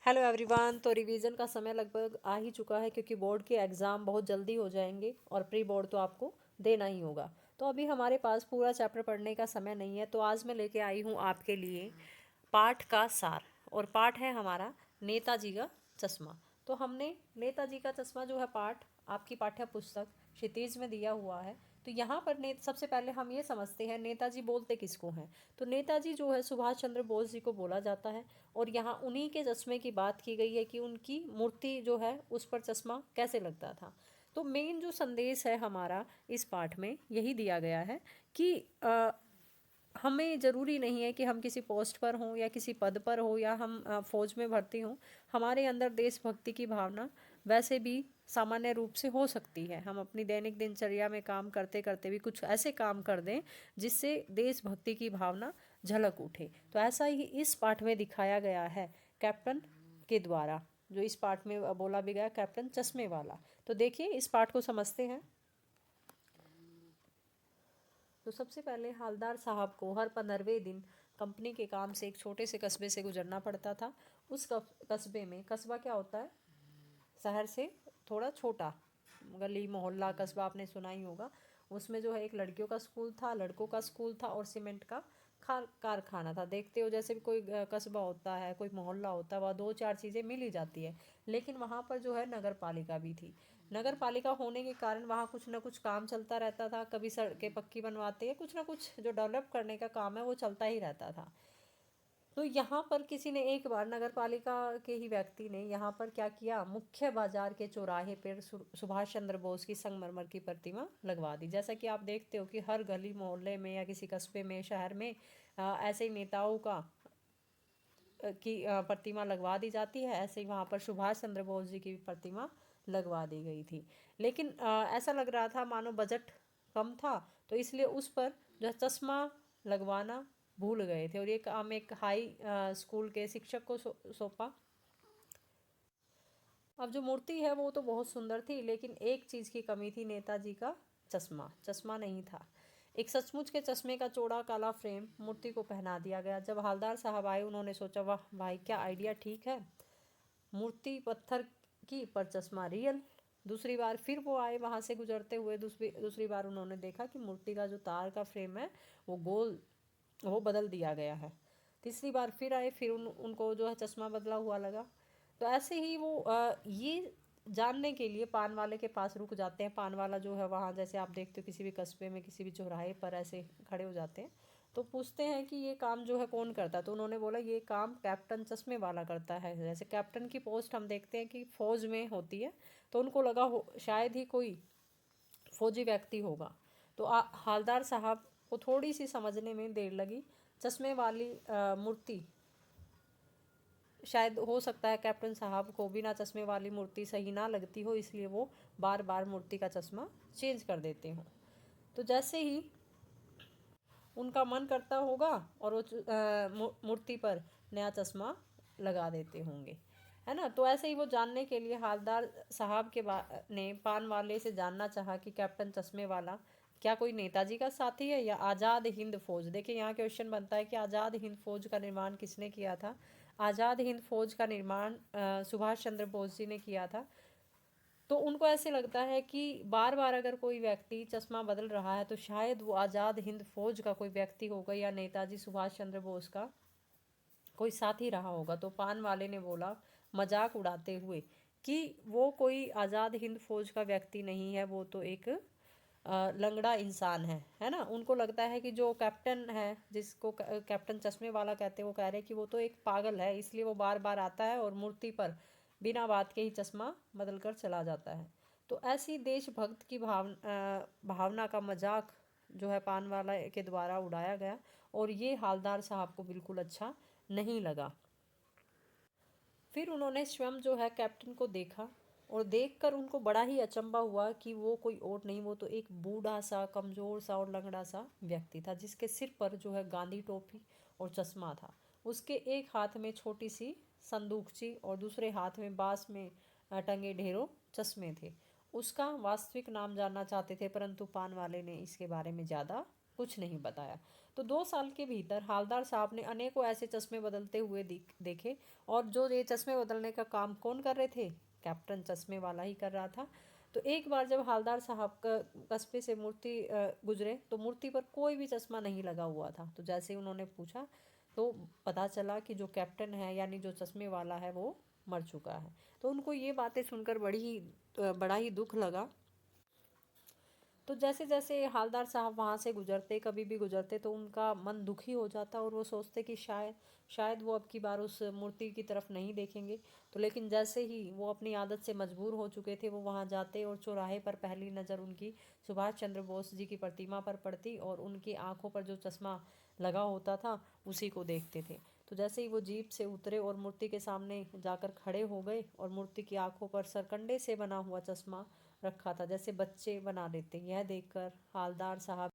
Hello everyone. तो revision का समय लगभग आ ही चुका है क्योंकि बोर्ड के एग्ज़ाम बहुत जल्दी हो जाएंगे और प्री बोर्ड तो आपको देना ही होगा। तो अभी हमारे पास पूरा चैप्टर पढ़ने का समय नहीं है, तो आज मैं लेके आई हूँ आपके लिए पाठ का सार। और पाठ है हमारा नेताजी का चश्मा। तो हमने नेताजी का चश्मा जो है पाठ आपकी पाठ्य पुस्तक क्षितिज में दिया हुआ है। तो यहाँ पर सबसे पहले हम ये समझते हैं नेताजी बोलते किसको हैं। तो नेताजी जो है सुभाष चंद्र बोस जी को बोला जाता है। और यहाँ उन्हीं के चश्मे की बात की गई है कि उनकी मूर्ति जो है उस पर चश्मा कैसे लगता था। तो मेन जो संदेश है हमारा इस पाठ में यही दिया गया है कि हमें ज़रूरी नहीं है कि हम किसी पोस्ट पर हों या किसी पद पर हो या हम फौज में भर्ती हों। हमारे अंदर देशभक्ति की भावना वैसे भी सामान्य रूप से हो सकती है। हम अपनी दैनिक दिनचर्या में काम करते करते भी कुछ ऐसे काम कर दें जिससे देशभक्ति की भावना झलक उठे। तो ऐसा ही इस पाठ में दिखाया गया है कैप्टन के द्वारा, जो इस पाठ में बोला भी गया कैप्टन चश्मे वाला। तो देखिए इस पाठ को समझते हैं। तो सबसे पहले हालदार साहब को हर 15वें दिन कंपनी के काम से एक छोटे से कस्बे से गुजरना पड़ता था। उस कस्बे में, कस्बा क्या होता है, शहर से थोड़ा छोटा, गली मोहल्ला कस्बा आपने सुना ही होगा। उसमें जो है एक लड़कियों का स्कूल था, लड़कों का स्कूल था और सीमेंट का कारखाना था। देखते हो जैसे भी कोई कस्बा होता है, कोई मोहल्ला होता है, वहाँ दो चार चीज़ें मिल ही जाती है। लेकिन वहाँ पर जो है नगर पालिका भी थी। नगर पालिका होने के कारण वहाँ कुछ ना कुछ काम चलता रहता था। कभी सड़कें पक्की बनवाते हैं, कुछ ना कुछ जो डेवलप करने का काम है वो चलता ही रहता था। तो यहाँ पर किसी ने एक बार, नगर पालिका के ही व्यक्ति ने यहाँ पर क्या किया, मुख्य बाजार के चौराहे पर सुभाष चंद्र बोस की संगमरमर की प्रतिमा लगवा दी। जैसा कि आप देखते हो कि हर गली मोहल्ले में या किसी कस्बे में, शहर में ऐसे ही नेताओं की प्रतिमा लगवा दी जाती है। ऐसे ही वहाँ पर सुभाष चंद्र बोस जी की प्रतिमा लगवा दी गई थी। लेकिन ऐसा लग रहा था मानो बजट कम था, तो इसलिए उस पर जो है चश्मा लगवाना भूल गए थे और ये काम एक हाई स्कूल के शिक्षक को सौंपा। अब जो मूर्ति है वो तो बहुत सुंदर थी, लेकिन एक चीज़ की कमी थी, नेताजी का चश्मा। चश्मा नहीं था। एक सचमुच के चश्मे का चौड़ा काला फ्रेम मूर्ति को पहना दिया गया। जब हालदार साहब आए उन्होंने सोचा, वाह भाई क्या आइडिया, ठीक है, मूर्ति पत्थर की पर चश्मा रियल। दूसरी बार फिर वो आए वहाँ से गुजरते हुए, दूसरी बार उन्होंने देखा कि मूर्ति का जो तार का फ्रेम है वो गोल, वो बदल दिया गया है। तीसरी बार फिर आए, फिर उनको जो है चश्मा बदला हुआ लगा। तो ऐसे ही वो ये जानने के लिए पान वाले के पास रुक जाते हैं। पान वाला जो है वहाँ, जैसे आप देखते हो किसी भी कस्बे में किसी भी चौराहे पर ऐसे खड़े हो जाते हैं, तो पूछते हैं कि ये काम जो है कौन करता है। तो उन्होंने बोला ये काम कैप्टन चश्मे वाला करता है। जैसे कैप्टन की पोस्ट हम देखते हैं कि फौज में होती है, तो उनको लगा हो शायद ही कोई फौजी व्यक्ति होगा। तो हालदार साहब को थोड़ी सी समझने में देर लगी। चश्मे वाली मूर्ति, शायद हो सकता है कैप्टन साहब को बिना चश्मे वाली मूर्ति सही ना लगती हो, इसलिए वो बार बार मूर्ति का चश्मा चेंज कर देते हो। तो जैसे ही उनका मन करता होगा और वो मूर्ति पर नया चश्मा लगा देते होंगे, है ना। तो ऐसे ही वो जानने के लिए हालदार साहब के ने पान वाले से जानना चाहा कि कैप्टन चश्मे वाला क्या कोई नेताजी का साथी है या आज़ाद हिंद फौज। देखिए यहाँ क्वेश्चन बनता है कि आज़ाद हिंद फौज का निर्माण किसने किया था। आज़ाद हिंद फौज का निर्माण सुभाष चंद्र बोस जी ने किया था। तो उनको ऐसे लगता है कि बार बार अगर कोई व्यक्ति चश्मा बदल रहा है तो शायद वो आज़ाद हिंद फौज का कोई व्यक्ति होगा या नेताजी सुभाष चंद्र बोस का कोई साथी रहा होगा। तो पान वाले ने बोला मजाक उड़ाते हुए कि वो कोई आज़ाद हिंद फौज का व्यक्ति नहीं है, वो तो एक लंगड़ा इंसान है ना। उनको लगता है कि जो कैप्टन है, जिसको कैप्टन चश्मे वाला कहते हैं, वो कह रहे हैं कि वो तो एक पागल है, इसलिए वो बार बार आता है और मूर्ति पर बिना बात के ही चश्मा बदल कर चला जाता है। तो ऐसी देशभक्त की भावना का मजाक जो है पान वाला के द्वारा उड़ाया गया और ये हालदार साहब को बिल्कुल अच्छा नहीं लगा। फिर उन्होंने स्वयं जो है कैप्टन को देखा और देखकर उनको बड़ा ही अचंभा हुआ कि वो कोई और नहीं, वो तो एक बूढ़ा सा, कमज़ोर सा और लंगड़ा सा व्यक्ति था, जिसके सिर पर जो है गांधी टोपी और चश्मा था। उसके एक हाथ में छोटी सी संदूकची और दूसरे हाथ में बांस में टंगे ढेरों चश्मे थे। उसका वास्तविक नाम जानना चाहते थे, परंतु पान वाले ने इसके बारे में ज़्यादा कुछ नहीं बताया। तो 2 साल के भीतर हालदार साहब ने अनेकों ऐसे चश्मे बदलते हुए देखे। और जो ये चश्मे बदलने का काम कौन कर रहे थे? कैप्टन चश्मे वाला ही कर रहा था। तो एक बार जब हालदार साहब का कस्बे से मूर्ति गुजरे तो मूर्ति पर कोई भी चश्मा नहीं लगा हुआ था। तो जैसे ही उन्होंने पूछा तो पता चला कि जो कैप्टन है यानी जो चश्मे वाला है वो मर चुका है। तो उनको ये बातें सुनकर बड़ा ही दुख लगा। तो जैसे जैसे हालदार साहब वहाँ से गुजरते, कभी भी गुजरते, तो उनका मन दुखी हो जाता और वो सोचते कि शायद वो अब की बार उस मूर्ति की तरफ नहीं देखेंगे। तो लेकिन जैसे ही वो अपनी आदत से मजबूर हो चुके थे, वो वहाँ जाते और चौराहे पर पहली नज़र उनकी सुभाष चंद्र बोस जी की प्रतिमा पर पड़ती और उनकी आंखों पर जो चश्मा लगा होता था उसी को देखते थे। तो जैसे ही वो जीप से उतरे और मूर्ति के सामने जाकर खड़े हो गए और मूर्ति की आंखों पर सरकंडे से बना हुआ चश्मा रखा था, जैसे बच्चे बना लेते, यह देखकर हालदार साहब